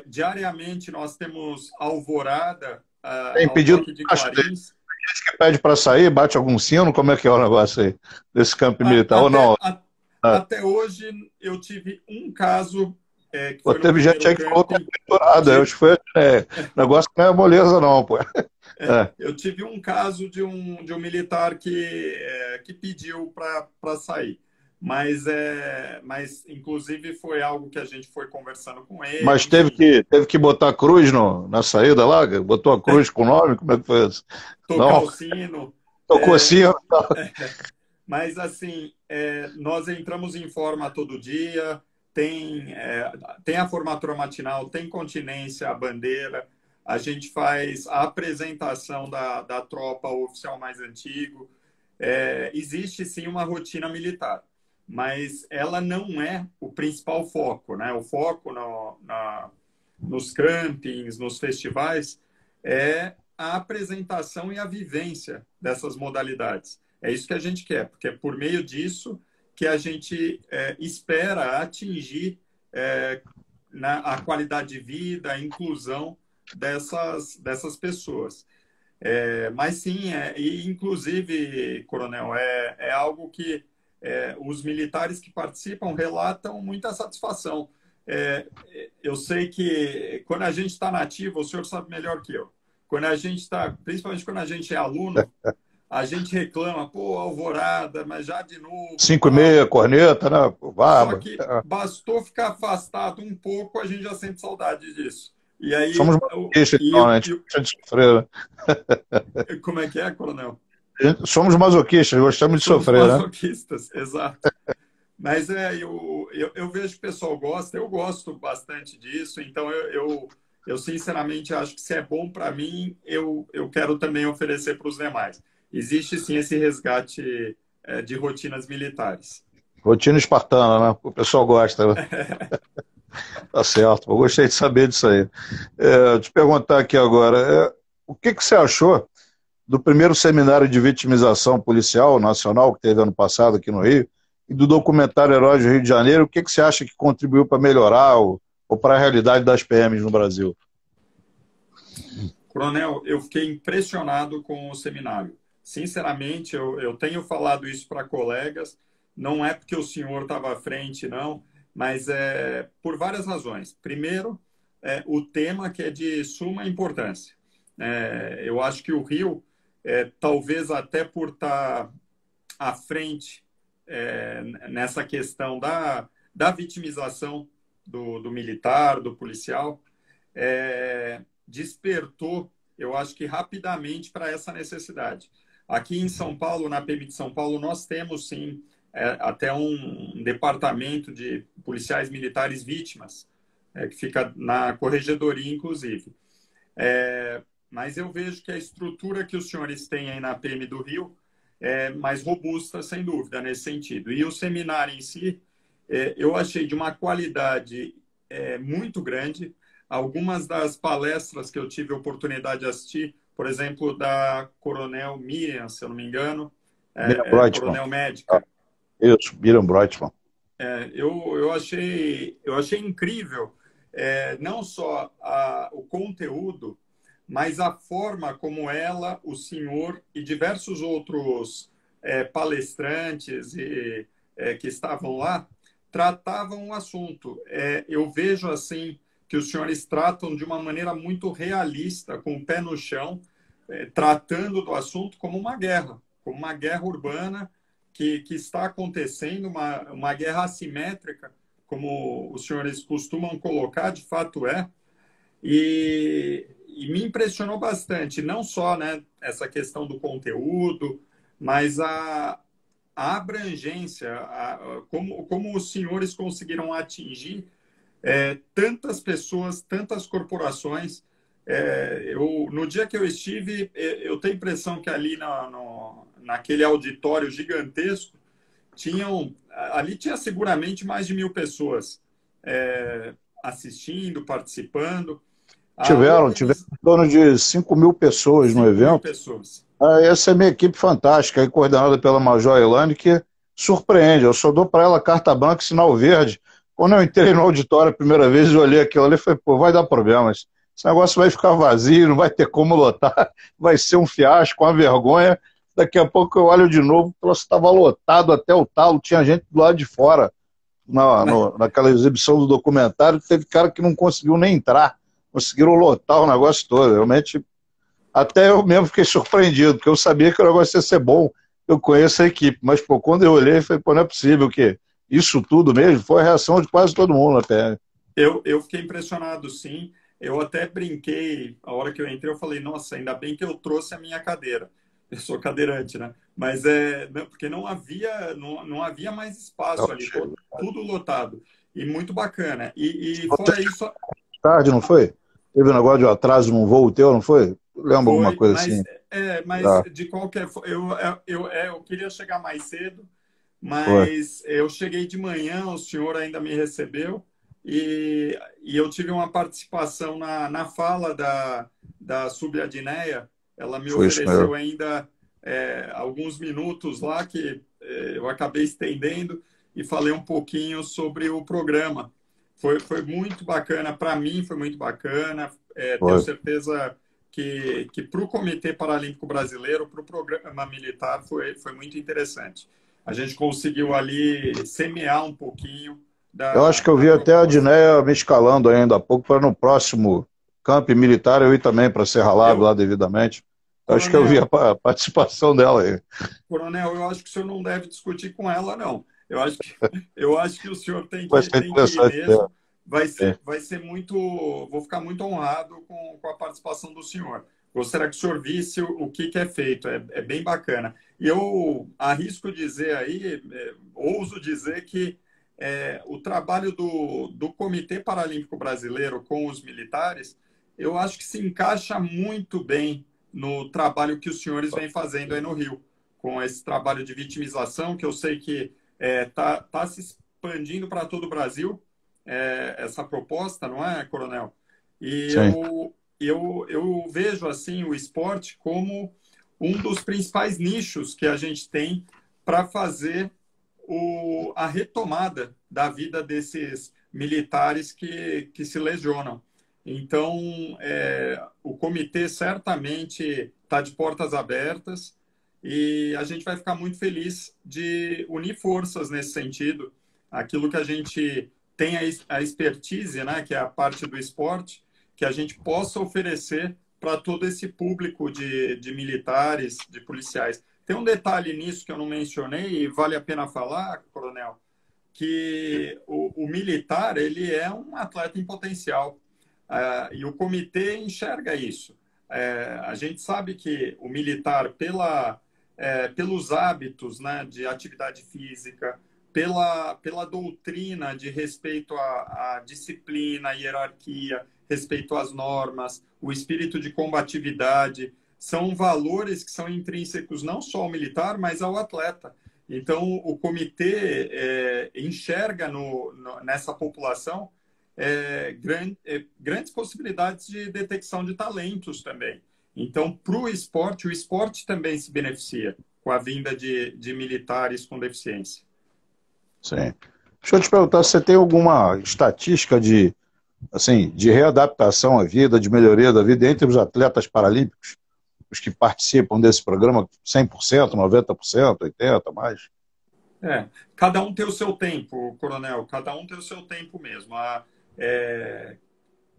diariamente, nós temos alvorada Tem ao pedido toque de clarins. gente que pede para sair, bate algum sino, como é que é o negócio aí desse campo militar, ou não? Até hoje, eu tive um caso que foi no Teve gente primeiro aí que falou que é camping. triturado, eu acho que foi negócio que não é moleza não, pô. Eu tive um caso de um militar que pediu para sair, mas inclusive foi algo que a gente foi conversando com ele. Mas teve que botar cruz na saída lá? Botou a cruz com o nome? Como é que foi isso? Tocar o sino. Tocou sino. Mas assim, nós entramos em forma todo dia, tem a formatura matinal, tem continência, a bandeira, a gente faz a apresentação da tropa, o oficial mais antigo. Existe sim uma rotina militar, mas ela não é o principal foco, né? O foco nos campings, nos festivais, é a apresentação e a vivência dessas modalidades. É isso que a gente quer, porque é por meio disso que a gente espera atingir a qualidade de vida, a inclusão dessas pessoas. Mas sim, e inclusive, Coronel, é algo que os militares que participam relatam muita satisfação. Eu sei que quando a gente está na ativa, o senhor sabe melhor que eu, quando a gente está, principalmente quando a gente é aluno, a gente reclama, pô, alvorada, mas já de novo, 5h30, corneta, né? só Baba. que bastou ficar afastado um pouco, a gente já sente saudade disso. E aí, Somos masoquistas, então, né? A gente gosta de sofrer, né? como é que é, Coronel? Somos masoquistas, gostamos de Somos sofrer, né? masoquistas, exato. Mas eu vejo que o pessoal gosta, eu gosto bastante disso, então eu sinceramente acho que se é bom para mim, eu quero também oferecer para os demais. Existe sim esse resgate de rotinas militares. Rotina espartana, né? O pessoal gosta, né? Tá certo, eu gostei de saber disso aí. Te perguntar aqui agora, o que que você achou do primeiro seminário de vitimização policial nacional que teve ano passado aqui no Rio e do documentário Heróis do Rio de Janeiro? O que que você acha que contribuiu para melhorar ou para a realidade das PMs no Brasil? Coronel, eu fiquei impressionado com o seminário. Sinceramente, eu tenho falado isso para colegas, não é porque o senhor estava à frente, não, mas por várias razões. Primeiro, o tema que é de suma importância. Eu acho que o Rio, talvez até por estar à frente nessa questão da vitimização do militar, do policial, despertou, eu acho que rapidamente, para essa necessidade. Aqui em São Paulo, na PM de São Paulo, nós temos sim até um departamento de policiais militares vítimas, que fica na corregedoria, inclusive. Mas eu vejo que a estrutura que os senhores têm aí na PM do Rio é mais robusta, sem dúvida, nesse sentido. E o seminário em si, eu achei de uma qualidade muito grande. Algumas das palestras que eu tive a oportunidade de assistir, por exemplo, da Coronel Miriam, se eu não me engano, Miriam Breitman. Coronel Médica. Isso, Miriam Breitman. Eu achei incrível, não só o conteúdo, mas a forma como ela, o senhor e diversos outros palestrantes que estavam lá tratavam o assunto. Eu vejo assim que os senhores tratam de uma maneira muito realista, com o pé no chão, tratando do assunto como uma guerra urbana que está acontecendo, uma guerra assimétrica, como os senhores costumam colocar, de fato é. E me impressionou bastante, não só, né, essa questão do conteúdo, mas a abrangência, como os senhores conseguiram atingir tantas pessoas, tantas corporações. No dia que eu estive, eu tenho a impressão que ali naquele auditório gigantesco, ali tinha seguramente mais de 1.000 pessoas assistindo, participando. Tiveram em torno de 5.000 pessoas no 5.000 evento. pessoas. Essa é a minha equipe fantástica, aí, coordenada pela Major Elane, que surpreende. Eu só dou para ela carta branca e sinal verde. Quando eu entrei no auditório a primeira vez, eu olhei aquilo ali e falei, pô, vai dar problemas. Esse negócio vai ficar vazio, não vai ter como lotar, vai ser um fiasco, uma vergonha. Daqui a pouco eu olho de novo, o troço estava lotado até o talo, tinha gente do lado de fora, naquela exibição do documentário, teve cara que não conseguiu nem entrar, conseguiram lotar o negócio todo. Realmente, até eu mesmo fiquei surpreendido, porque eu sabia que o negócio ia ser bom, eu conheço a equipe, mas pô, quando eu olhei, falei, pô, não é possível que isso tudo mesmo foi a reação de quase todo mundo na PM. Eu fiquei impressionado, sim. Eu até brinquei, a hora que eu entrei, eu falei, nossa, ainda bem que eu trouxe a minha cadeira. Eu sou cadeirante, né? Mas porque não havia mais espaço ali, tudo lotado. E muito bacana. E fora isso. Tarde, não foi? Teve um negócio de atraso num voo teu, não foi? Lembro alguma coisa mas, assim. Mas de qualquer forma, eu queria chegar mais cedo, mas eu cheguei de manhã, o senhor ainda me recebeu. E eu tive uma participação na fala da Subadneia. Ela me ofereceu ainda alguns minutos lá, que eu acabei estendendo, e falei um pouquinho sobre o programa. foi muito bacana. Para mim, foi muito bacana. Tenho Foi. certeza que para o Comitê Paralímpico Brasileiro, para o programa militar, foi muito interessante. A gente conseguiu ali semear um pouquinho Eu acho que eu da vi até a proposta. Dinéia me escalando ainda há pouco para no próximo camp militar eu ir também para ser ralado lá Eu, devidamente. Eu acho que eu vi Coronel, a participação dela aí. Coronel, eu acho que o senhor não deve discutir com ela, não. Eu acho que o senhor Vai ser tem que ir interessante. mesmo. É. Vai ser muito. Vou ficar muito honrado com a participação do senhor. Gostaria que o senhor visse o que é feito. É bem bacana. E eu arrisco dizer aí, ouso dizer que o trabalho do Comitê Paralímpico Brasileiro com os militares, eu acho que se encaixa muito bem no trabalho que os senhores vêm fazendo aí no Rio, com esse trabalho de vitimização, que eu sei que tá se expandindo para todo o Brasil, essa proposta, não é, Coronel? E Sim, eu vejo assim o esporte como um dos principais nichos que a gente tem para fazer a retomada da vida desses militares que se lesionam. Então, o comitê certamente está de portas abertas e a gente vai ficar muito feliz de unir forças nesse sentido. Aquilo que a gente tem a expertise, né, que é a parte do esporte, que a gente possa oferecer para todo esse público de militares, de policiais. Tem um detalhe nisso que eu não mencionei e vale a pena falar, Coronel, que o militar ele é um atleta em potencial. E o comitê enxerga isso. A gente sabe que o militar, pelos hábitos, né, de atividade física, pela doutrina de respeito à disciplina, à hierarquia, respeito às normas, o espírito de combatividade, são valores que são intrínsecos não só ao militar, mas ao atleta. Então, o comitê enxerga nessa população grandes possibilidades de detecção de talentos também. Então, para o esporte também se beneficia com a vinda de militares com deficiência. sim. Deixa eu te perguntar se você tem alguma estatística de, assim, de readaptação à vida, de melhoria da vida entre os atletas paralímpicos, os que participam desse programa, 100%, 90%, 80%, mais? Cada um tem o seu tempo, Coronel, cada um tem o seu tempo mesmo. É,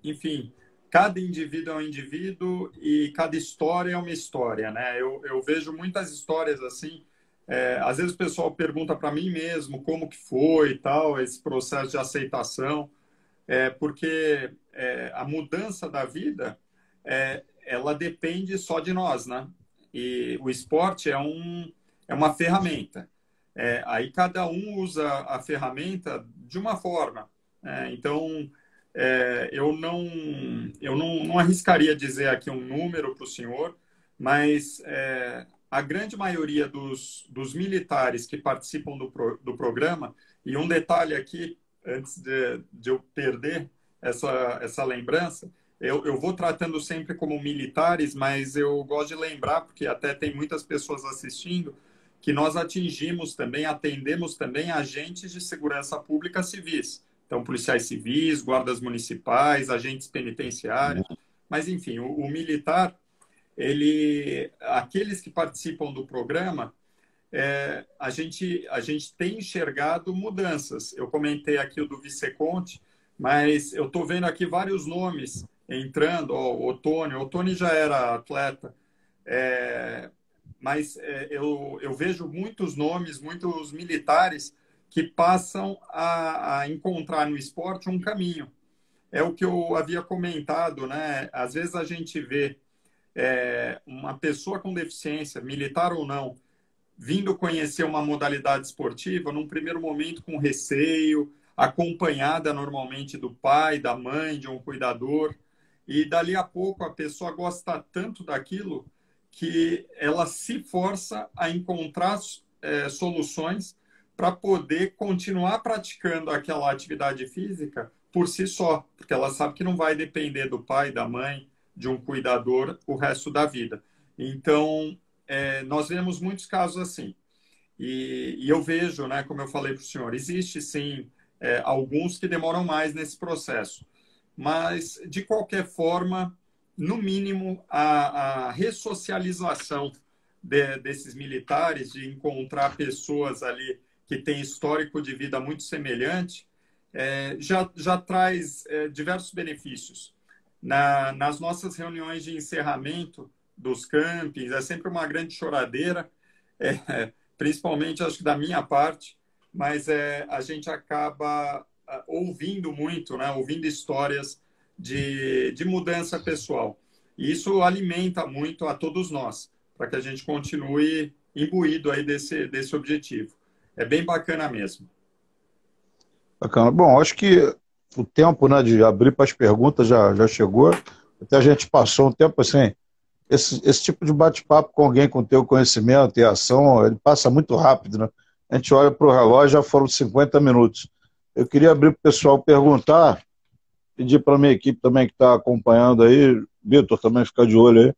enfim, cada indivíduo é um indivíduo e cada história é uma história, né? Eu vejo muitas histórias assim. Às vezes o pessoal pergunta para mim mesmo como que foi e tal, esse processo de aceitação, porque a mudança da vida, ela depende só de nós, né? E o esporte é uma ferramenta. Aí cada um usa a ferramenta de uma forma. Então, não arriscaria dizer aqui um número para o senhor, mas a grande maioria dos militares que participam do programa, e um detalhe aqui, antes de eu perder essa lembrança, eu vou tratando sempre como militares, mas eu gosto de lembrar, porque até tem muitas pessoas assistindo, que nós atingimos também, atendemos também agentes de segurança pública civis. Então, policiais civis, guardas municipais, agentes penitenciários. Mas, enfim, o militar, aqueles que participam do programa, a gente tem enxergado mudanças. Eu comentei aqui o do Viceconte, mas eu estou vendo aqui vários nomes entrando. Ó, o Otônio já era atleta, mas eu vejo muitos nomes, muitos militares que passam a encontrar no esporte um caminho. É o que eu havia comentado, né? Às vezes a gente vê uma pessoa com deficiência, militar ou não, vindo conhecer uma modalidade esportiva, num primeiro momento com receio, acompanhada normalmente do pai, da mãe, de um cuidador, e dali a pouco a pessoa gosta tanto daquilo que ela se força a encontrar soluções para poder continuar praticando aquela atividade física por si só, porque ela sabe que não vai depender do pai, da mãe, de um cuidador o resto da vida. Então, nós vemos muitos casos assim. E eu vejo, né, como eu falei para o senhor, existe sim alguns que demoram mais nesse processo. Mas, de qualquer forma, no mínimo, a ressocialização desses militares, de encontrar pessoas ali que têm histórico de vida muito semelhante, já traz diversos benefícios. Nas nossas reuniões de encerramento dos campings, é sempre uma grande choradeira, principalmente, acho que da minha parte, mas a gente acaba ouvindo muito, né? Ouvindo histórias de mudança pessoal. E isso alimenta muito a todos nós, para que a gente continue imbuído aí desse objetivo. É bem bacana mesmo. Bacana. Bom, acho que o tempo, né, de abrir para as perguntas já chegou. Até a gente passou um tempo assim. Esse tipo de bate-papo com alguém com teu conhecimento e ação, ele passa muito rápido, né? A gente olha para o relógio, já foram 50 minutos. Eu queria abrir para o pessoal perguntar, pedir para a minha equipe também que está acompanhando aí, Vitor, também ficar de olho aí,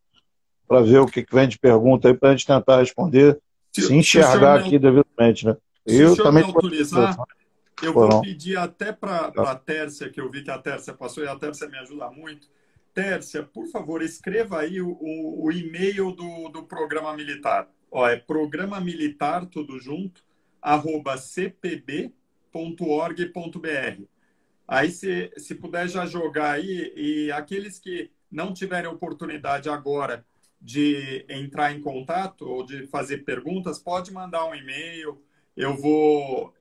para ver o que vem de pergunta aí, para a gente tentar responder, se enxergar aqui devidamente, né? Se o Eu senhor me também. autorizar, eu Pô, vou não. pedir até para a Tércia, que eu vi que a Tércia passou, e a Tércia me ajuda muito. Tércia, por favor, escreva aí o e-mail do programa militar. Ó, é programa militar, tudo junto, @cpb.org.br. Aí, se puder já jogar aí, e aqueles que não tiverem oportunidade agora de entrar em contato ou de fazer perguntas, pode mandar um e-mail. Eu vou...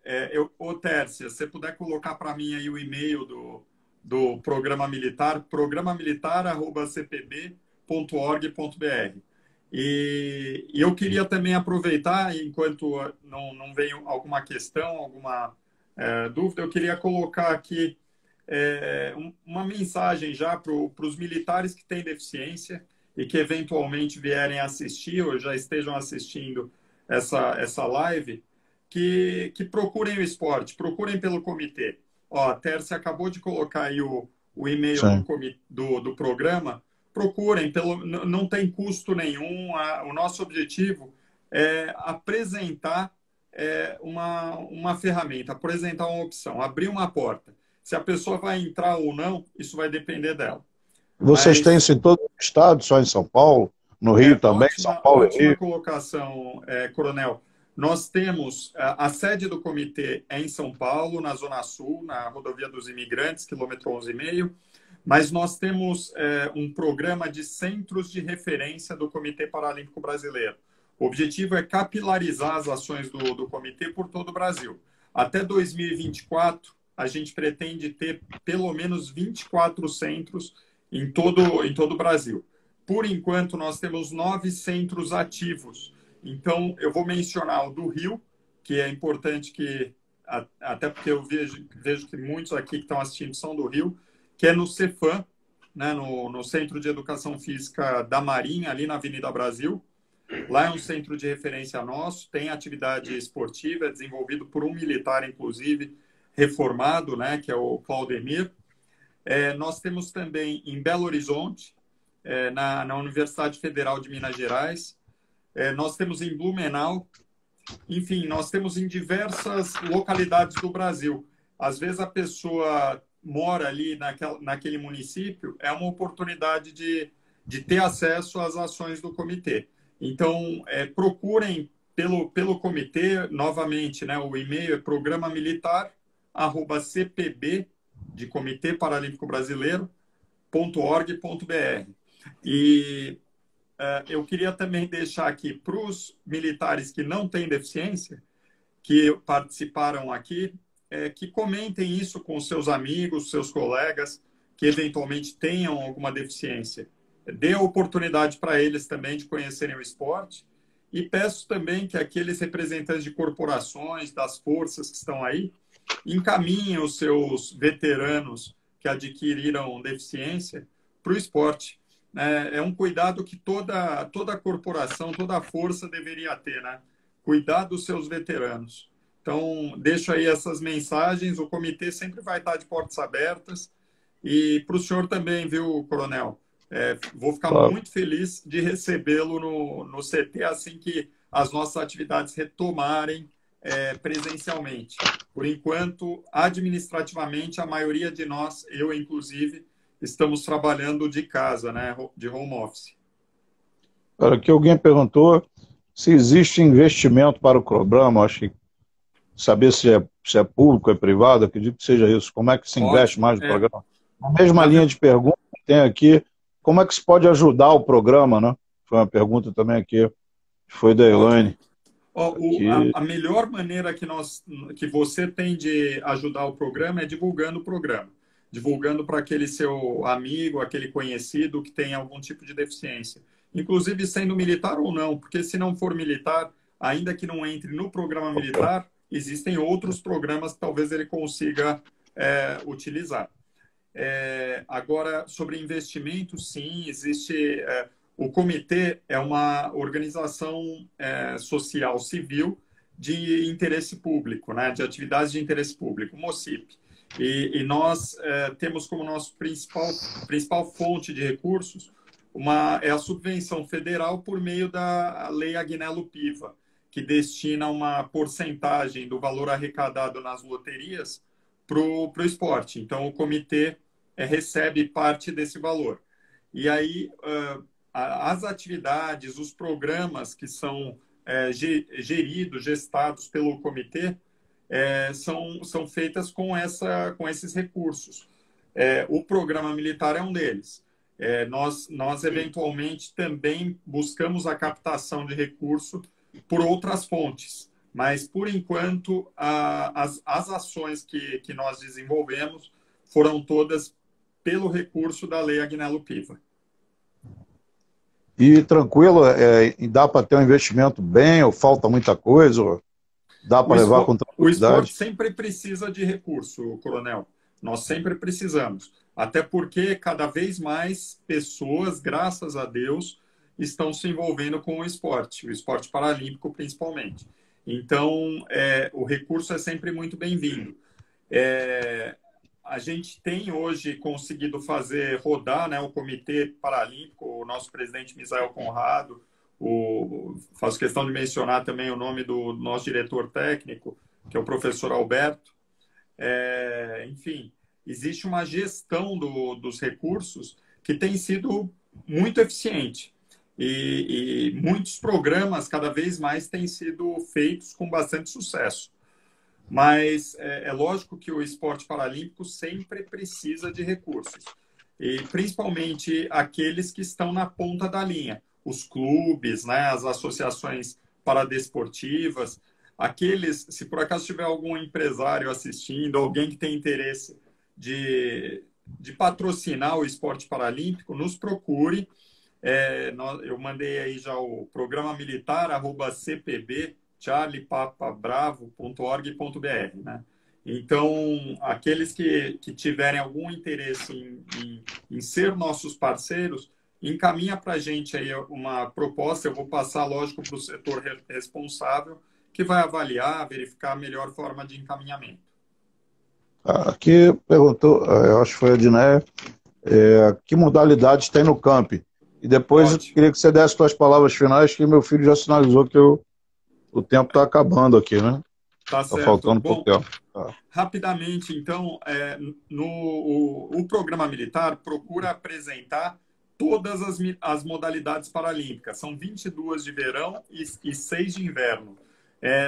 Ô, Tércia, se você puder colocar para mim aí o e-mail do programa militar, programamilitar@cpb.org.br. E eu queria também aproveitar, enquanto não veio alguma questão, alguma dúvida, eu queria colocar aqui uma mensagem já para os militares que têm deficiência e que eventualmente vierem assistir ou já estejam assistindo essa live, que procurem o esporte, procurem pelo comitê. Ó, a Tércia acabou de colocar aí o e-mail do programa. Procurem, não tem custo nenhum. O nosso objetivo é apresentar uma ferramenta, apresentar uma opção, abrir uma porta. Se a pessoa vai entrar ou não, isso vai depender dela. Vocês têm isso em todo o estado, só em São Paulo? No Rio também? São Paulo e Ótima Rio? colocação, Coronel. Nós temos a sede do comitê em São Paulo, na Zona Sul, na Rodovia dos Imigrantes, quilômetro 11,5, mas nós temos um programa de centros de referência do Comitê Paralímpico Brasileiro. O objetivo é capilarizar as ações do comitê por todo o Brasil. Até 2024, a gente pretende ter pelo menos 24 centros em todo o Brasil. Por enquanto, nós temos 9 centros ativos. Então, eu vou mencionar o do Rio, que é importante até porque eu vejo que muitos aqui que estão assistindo são do Rio, que é no Cefam, né, no Centro de Educação Física da Marinha, ali na Avenida Brasil. Lá é um centro de referência nosso, tem atividade esportiva, é desenvolvido por um militar, inclusive, reformado, né, que é o Claudemir. Nós temos também em Belo Horizonte, na Universidade Federal de Minas Gerais. Nós temos em Blumenau. Enfim, nós temos em diversas localidades do Brasil. Às vezes a pessoa mora ali naquele município, é uma oportunidade de ter acesso às ações do comitê. Então, procurem pelo comitê, novamente, né, o e-mail é programamilitar@cpb, de Comitê Paralímpico Brasileiro.org.br. E eu queria também deixar aqui para os militares que não têm deficiência, que participaram aqui, que comentem isso com seus amigos, seus colegas, que eventualmente tenham alguma deficiência. Dê a oportunidade para eles também de conhecerem o esporte. E peço também que aqueles representantes de corporações, das forças que estão aí, encaminhem os seus veteranos que adquiriram deficiência para o esporte. É um cuidado que toda corporação, toda força deveria ter, né? Cuidar dos seus veteranos. Então, deixo aí essas mensagens. O comitê sempre vai estar de portas abertas. E para o senhor também, viu, Coronel? Vou ficar muito feliz de recebê-lo no CT assim que as nossas atividades retomarem presencialmente. Por enquanto, administrativamente, a maioria de nós, eu inclusive, estamos trabalhando de casa, né, de home office. Cara, aqui alguém perguntou se existe investimento para o programa. Acho que saber se é público, é privado, acredito que seja isso. Como é que se investe Ótimo. mais no programa? Na mesma Na linha de pergunta que tem aqui, como é que se pode ajudar o programa, né? Foi uma pergunta também aqui, foi da Elaine. A melhor maneira que você tem de ajudar o programa é divulgando o programa. Divulgando para aquele seu amigo, aquele conhecido que tem algum tipo de deficiência. Inclusive sendo militar ou não, porque se não for militar, ainda que não entre no programa militar, existem outros programas que talvez ele consiga utilizar. Agora, sobre investimento, sim, existe... o comitê é uma organização social civil de interesse público, né, de atividades de interesse público, MOCIP. E nós temos como nossa principal fonte de recursos é a subvenção federal por meio da Lei Agnello-Piva, que destina uma porcentagem do valor arrecadado nas loterias para o esporte. Então, o comitê recebe parte desse valor. E aí, as atividades, os programas que são gestados pelo comitê, são feitas com esses recursos. O programa militar é um deles. Nós, eventualmente, também buscamos a captação de recurso por outras fontes, mas, por enquanto, as ações que nós desenvolvemos foram todas pelo recurso da Lei Agnello-Piva. E tranquilo, dá para ter um investimento bem, ou falta muita coisa, ou dá para levar com tranquilidade? O esporte sempre precisa de recurso, Coronel. Nós sempre precisamos. Até porque cada vez mais pessoas, graças a Deus, estão se envolvendo com o esporte paralímpico principalmente. Então, o recurso é sempre muito bem-vindo. A gente tem hoje conseguido fazer rodar, né, o Comitê Paralímpico, o nosso presidente Misael Conrado, faço questão de mencionar também o nome do nosso diretor técnico, que é o professor Alberto. Enfim, existe uma gestão dos recursos que tem sido muito eficiente. E muitos programas, cada vez mais, têm sido feitos com bastante sucesso. Mas é lógico que o esporte paralímpico sempre precisa de recursos. E principalmente aqueles que estão na ponta da linha. Os clubes, né, as associações paradesportivas, se por acaso tiver algum empresário assistindo, alguém que tem interesse de patrocinar o esporte paralímpico, nos procure. Eu mandei aí já o programa militar, @cpb, charliepapabravo.org.br, né? Então, aqueles que tiverem algum interesse em ser nossos parceiros, encaminha para a gente aí uma proposta. Eu vou passar, lógico, para o setor responsável, que vai avaliar, verificar a melhor forma de encaminhamento. Aqui perguntou, eu acho que foi a Diné, que modalidades tem no camping? E depois eu queria que você desse suas palavras finais, que meu filho já sinalizou que o tempo está acabando aqui, né? Tá certo. Tá faltando pouco tempo. Rapidamente, então, o programa militar procura apresentar todas as modalidades paralímpicas. São 22 de verão e 6 de inverno.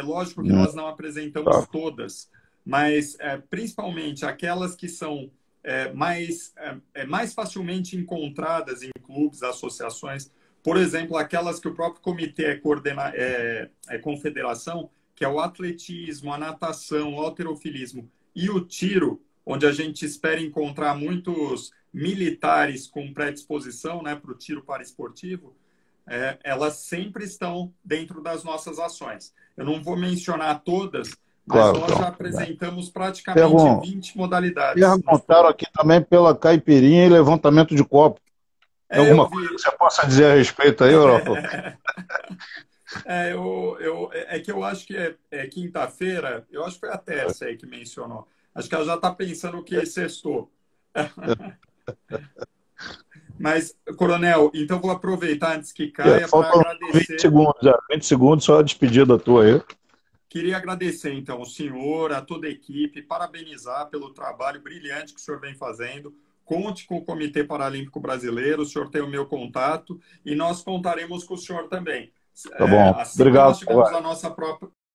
Lógico que nós não apresentamos todas, mas principalmente aquelas que são mais facilmente encontradas em clubes, associações. Por exemplo, aquelas que o próprio comitê é confederação, que é o atletismo, a natação, o halterofilismo e o tiro, onde a gente espera encontrar muitos militares com predisposição, né, para o tiro paraesportivo, elas sempre estão dentro das nossas ações. Eu não vou mencionar todas, mas nós já apresentamos praticamente 20 modalidades. Perguntaram aqui também pela caipirinha e levantamento de copo. Tem alguma coisa que você possa dizer a respeito aí, Europa? Que eu acho que é quinta-feira, eu acho que foi a Tércia aí que mencionou. Acho que ela já está pensando que sextou. Mas, Coronel, então vou aproveitar antes que caia para agradecer. 20 segundos, 20 segundos, só a despedida tua aí. Queria agradecer, então, ao senhor, a toda a equipe, parabenizar pelo trabalho brilhante que o senhor vem fazendo. Conte com o Comitê Paralímpico Brasileiro, o senhor tem o meu contato e nós contaremos com o senhor também. Tá bom. Assim que Obrigado, nós tivermos Paulo. a nossa própria